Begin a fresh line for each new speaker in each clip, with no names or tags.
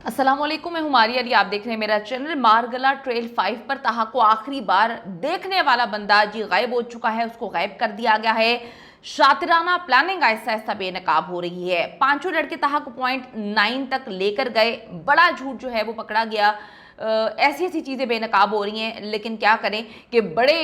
अस्सलाम वालेकुम, मैं हुमारी अली। आप देख रहे हैं मेरा चैनल। मारगला ट्रेल 5 पर ताहा को आखिरी बार देखने वाला बंदा जी गायब हो चुका है, उसको गायब कर दिया गया है। शातिराना प्लानिंग आहिस्ता आहिस्ता बेनकाब हो रही है। पांचों लड़के ताहा को पॉइंट 9 तक लेकर गए, बड़ा झूठ जो है वो पकड़ा गया। ऐसी ऐसी चीज़ें बेनकाब हो रही हैं, लेकिन क्या करें कि बड़े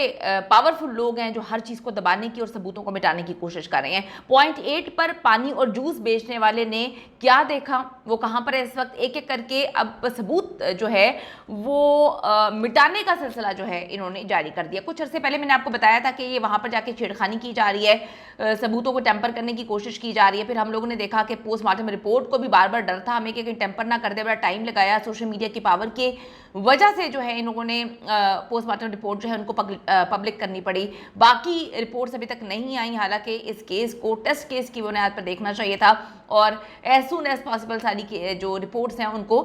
पावरफुल लोग हैं जो हर चीज़ को दबाने की और सबूतों को मिटाने की कोशिश कर रहे हैं। पॉइंट 8 पर पानी और जूस बेचने वाले ने क्या देखा, वो कहाँ पर है इस वक्त, एक एक करके अब सबूत जो है वो मिटाने का सिलसिला जो है इन्होंने जारी कर दिया। कुछ अर्से पहले मैंने आपको बताया था कि ये वहाँ पर जाके छेड़खानी की जा रही है, सबूतों को टेम्पर करने की कोशिश की जा रही है। फिर हम लोगों ने देखा कि पोस्टमार्टम रिपोर्ट को भी बार बार डर था हमें कि कहीं टेम्पर ना कर दे, बड़ा टाइम लगाया। सोशल मीडिया की पावर के वजह से जो है इन लोगों ने पोस्टमार्टम रिपोर्ट जो है उनको पब्लिक करनी पड़ी। बाकी रिपोर्ट्स अभी तक नहीं आई, हालांकि इस केस को टेस्ट केस की बुनियाद पर देखना चाहिए था और एज सून एज पॉसिबल सारी जो रिपोर्ट्स हैं उनको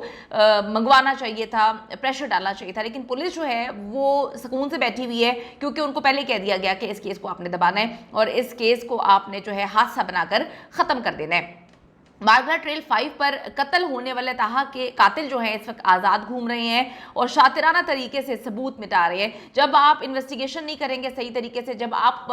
मंगवाना चाहिए था, प्रेशर डालना चाहिए था। लेकिन पुलिस जो है वो सुकून से बैठी हुई है, क्योंकि उनको पहले कह दिया गया कि इस केस को आपने दबाना है और इस केस को आपने जो है हादसा बनाकर ख़त्म कर देना है। मारगला ट्रेल 5 पर कत्ल होने वाले ताहा के कातिल जो हैं इस वक्त आज़ाद घूम रहे हैं और शातिराना तरीके से सबूत मिटा रहे हैं। जब आप इन्वेस्टिगेशन नहीं करेंगे सही तरीके से, जब आप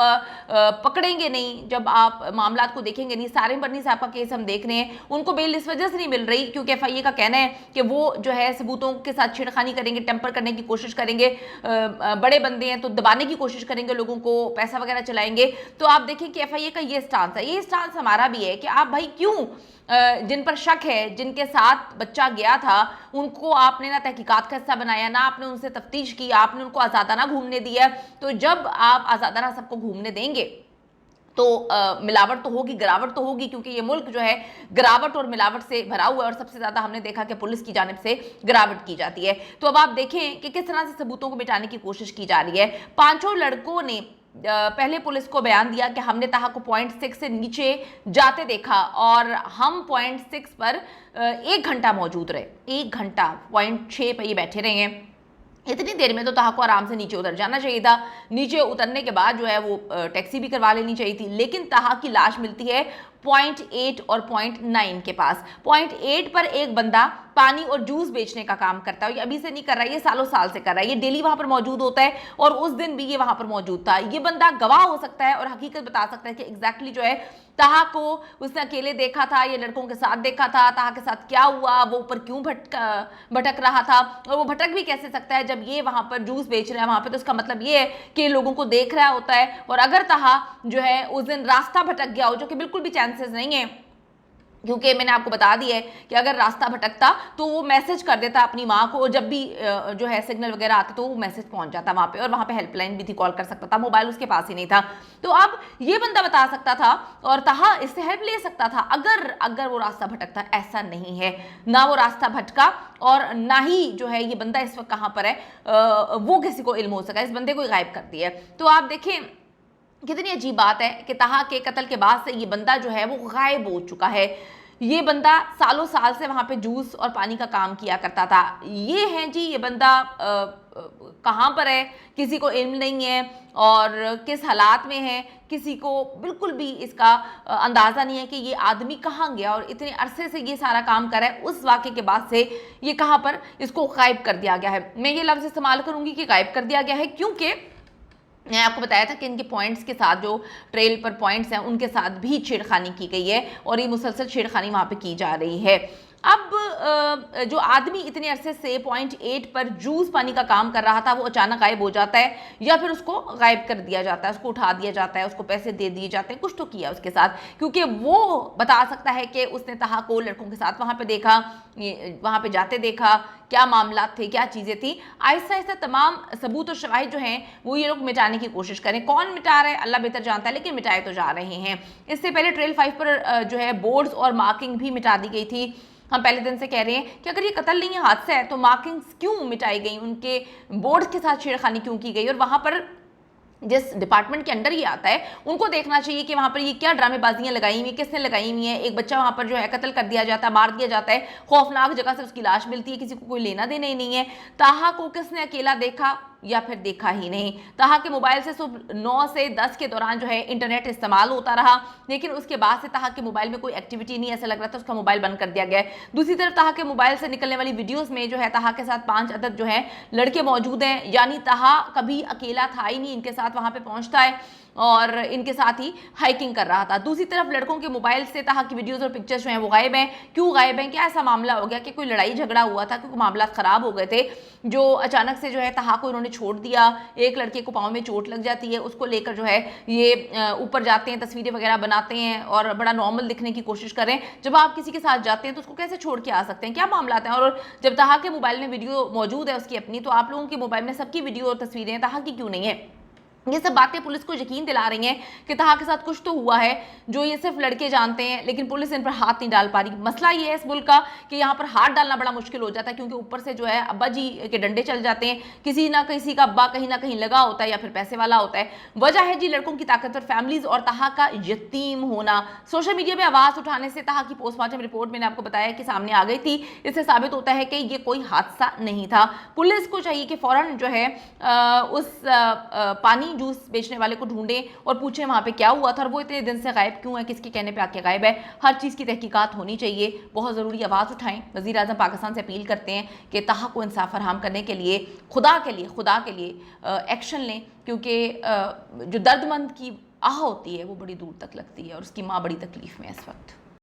पकड़ेंगे नहीं, जब आप मामला को देखेंगे नहीं, सारिम बर्नी साहब का केस हम देख रहे हैं, उनको बेल इस वजह से नहीं मिल रही क्योंकि FIA का कहना है कि वो जो है सबूतों के साथ छेड़खानी करेंगे, टेम्पर करने की कोशिश करेंगे, बड़े बंदे हैं तो दबाने की कोशिश करेंगे, लोगों को पैसा वगैरह चलाएंगे। तो आप देखें कि FIA का ये स्टांस है, ये स्टांस हमारा भी है कि आप भाई क्यों जिन पर शक है, जिनके साथ बच्चा गया था, उनको आपने ना तहकीकात का हिस्सा बनाया, ना आपने उनसे तफ्तीश की, आपने उनको आज़ादाना घूमने दिया। तो जब आप आज़ादाना सबको घूमने देंगे तो मिलावट तो होगी, गिरावट तो होगी, क्योंकि ये मुल्क जो है गिरावट और मिलावट से भरा हुआ है और सबसे ज़्यादा हमने देखा कि पुलिस की जानिब से गिरावट की जाती है। तो अब आप देखें कि किस तरह से सबूतों को मिटाने की कोशिश की जा रही है। पांचों लड़कों ने पहले पुलिस को बयान दिया कि हमने ताहा को पॉइंट 6 से नीचे जाते देखा और हम पॉइंट 6 पर 1 घंटा मौजूद रहे। 1 घंटा पॉइंट 6 पर ये बैठे रहे हैं। इतनी देर में तो ताहा को आराम से नीचे उतर जाना चाहिए था। नीचे उतरने के बाद जो है वो टैक्सी भी करवा लेनी चाहिए थी, लेकिन ताहा की लाश मिलती है पॉइंट 8 और पॉइंट 9 के पास। पॉइंट 8 पर एक बंदा पानी और जूस बेचने का काम करता है, ये अभी से नहीं कर रहा है, ये सालों साल से कर रहा है, ये डेली वहां पर मौजूद होता है और उस दिन भी ये वहां पर मौजूद था। ये बंदा गवाह हो सकता है और हकीकत बता सकता है कि एग्जैक्टली जो है ताहा को उसने अकेले देखा था, ये लड़कों के साथ देखा था, ताहा के साथ क्या हुआ, वो ऊपर क्यों भटक रहा था, और वो भटक भी कैसे सकता है जब ये वहां पर जूस बेच रहा है वहां पर। तो उसका मतलब ये है कि लोगों को देख रहा होता है। और अगर ताहा जो है उस दिन रास्ता भटक गया हो, जो कि बिल्कुल भी चांसेस नहीं है, क्योंकि मैंने आपको बता दिया है कि अगर रास्ता भटकता तो वो मैसेज कर देता अपनी माँ को, और जब भी जो है सिग्नल वगैरह आता तो वो मैसेज पहुंच जाता वहाँ पे, और वहाँ पे हेल्पलाइन भी थी, कॉल कर सकता था, मोबाइल उसके पास ही नहीं था। तो अब ये बंदा बता सकता था और ताहा इससे हेल्प ले सकता था अगर वो रास्ता भटकता। ऐसा नहीं है, ना वो रास्ता भटका और ना ही जो है ये बंदा इस वक्त कहाँ पर है वो किसी को इल्म हो सका। इस बंदे को गायब कर दिया। तो आप देखें कितनी अजीब बात है कि ताहा के कत्ल के बाद से ये बंदा जो है वो गायब हो चुका है। ये बंदा सालों साल से वहाँ पे जूस और पानी का काम किया करता था। ये है जी, ये बंदा कहाँ पर है किसी को इल्म नहीं है और किस हालात में है किसी को बिल्कुल भी इसका अंदाज़ा नहीं है कि ये आदमी कहाँ गया और इतने अरसे से ये सारा काम कर रहा है। उस वाक़े के बाद से ये कहाँ पर इसको गायब कर दिया गया है। मैं ये लफ्ज़ इस्तेमाल करूँगी कि गायब कर दिया गया है, क्योंकि मैंने आपको बताया था कि इनके पॉइंट्स के साथ जो ट्रेल पर पॉइंट्स हैं उनके साथ भी छेड़खानी की गई है और ये मुसलसल छेड़खानी वहाँ पे की जा रही है। अब जो आदमी इतने अरसे से पॉइंट 8 पर जूस पानी का काम कर रहा था वो अचानक गायब हो जाता है, या फिर उसको गायब कर दिया जाता है, उसको उठा दिया जाता है, उसको पैसे दे दिए जाते हैं, कुछ तो किया उसके साथ, क्योंकि वो बता सकता है कि उसने ताहा को लड़कों के साथ वहाँ पे देखा, वहाँ पे जाते देखा, क्या मामला थे, क्या चीज़ें थी। आहिस्ता आहिस्ता तमाम सबूत और शवाहिद जो हैं वो ये लोग मिटाने की कोशिश करें। कौन मिटा रहा है अल्लाह बेहतर जानता है, लेकिन मिटाए तो जा रहे हैं। इससे पहले ट्रेल 5 पर जो है बोर्ड्स और मार्किंग भी मिटा दी गई थी। हम पहले दिन से कह रहे हैं कि अगर ये कत्ल नहीं है, हादसा है, तो मार्किंग्स क्यों मिटाई गई, उनके बोर्ड्स के साथ छेड़खानी क्यों की गई, और वहाँ पर जिस डिपार्टमेंट के अंडर ये आता है उनको देखना चाहिए कि वहाँ पर ये क्या ड्रामेबाजियाँ लगाई हुई, किसने लगाई हुई हैं। एक बच्चा वहाँ पर जो है कत्ल कर दिया जाता है, मार दिया जाता है, खौफनाक जगह से उसकी लाश मिलती है, किसी को कोई लेना देना ही नहीं है। ताहा को किसने अकेला देखा या फिर देखा ही नहीं। ताहा के मोबाइल से सुबह 9 से 10 के दौरान जो है इंटरनेट इस्तेमाल होता रहा, लेकिन उसके बाद से ताहा के मोबाइल में कोई एक्टिविटी नहीं, ऐसा लग रहा था उसका मोबाइल बंद कर दिया गया है। दूसरी तरफ ताहा के मोबाइल से निकलने वाली वीडियोस में जो है ताहा के साथ 5 अदद जो है लड़के मौजूद हैं, यानी ताहा कभी अकेला था ही नहीं, इनके साथ वहां पे पहुंचता है और इनके साथ ही हाइकिंग कर रहा था। दूसरी तरफ लड़कों के मोबाइल से ताहा की वीडियोस और पिक्चर्स जो हैं वो गायब हैं। क्यों गायब हैं? क्या ऐसा मामला हो गया कि कोई लड़ाई झगड़ा हुआ था, क्योंकि मामला खराब हो गए थे, जो अचानक से जो है ताहा को इन्होंने छोड़ दिया। एक लड़के को पाँव में चोट लग जाती है, उसको लेकर जो है ये ऊपर जाते हैं, तस्वीरें वगैरह बनाते हैं और बड़ा नॉर्मल दिखने की कोशिश करें। जब आप किसी के साथ जाते हैं तो उसको कैसे छोड़ के आ सकते हैं? क्या मामला है? और जब ताहा के मोबाइल में वीडियो मौजूद है उसकी अपनी, तो आप लोगों के मोबाइल में सबकी वीडियो और तस्वीरें, ताहा की क्यों नहीं है? ये सब बातें पुलिस को यकीन दिला रही हैं कि ताहा के साथ कुछ तो हुआ है जो ये सिर्फ लड़के जानते हैं, लेकिन पुलिस इन पर हाथ नहीं डाल पा रही। मसला ये है इस मुल्क का कि यहाँ पर हाथ डालना बड़ा मुश्किल हो जाता है, क्योंकि ऊपर से जो है अब्बा जी के डंडे चल जाते हैं, किसी ना किसी का अब्बा कहीं ना कहीं लगा होता है या फिर पैसे वाला होता है। वजह है जी लड़कों की ताकतवर फैमिलीज और ताहा का यतीम होना। सोशल मीडिया में आवाज उठाने से ताहा की पोस्टमार्टम रिपोर्ट मैंने आपको बताया कि सामने आ गई थी। इससे साबित होता है कि ये कोई हादसा नहीं था। पुलिस को चाहिए कि फौरन जो है उस पानी जूस बेचने वाले को ढूंढे और पूछे वहां पे क्या हुआ था और वो इतने दिन से गायब क्यों है, किसके कहने पे आके गायब है। हर चीज़ की तहकीकात होनी चाहिए, बहुत ज़रूरी। आवाज़ उठाएं। वज़ीर आज़म पाकिस्तान से अपील करते हैं कि ताहा को इंसाफ फराहम करने के लिए खुदा के लिए एक्शन लें, क्योंकि जो दर्दमंद की आह होती है वो बड़ी दूर तक लगती है और उसकी माँ बड़ी तकलीफ में है इस वक्त।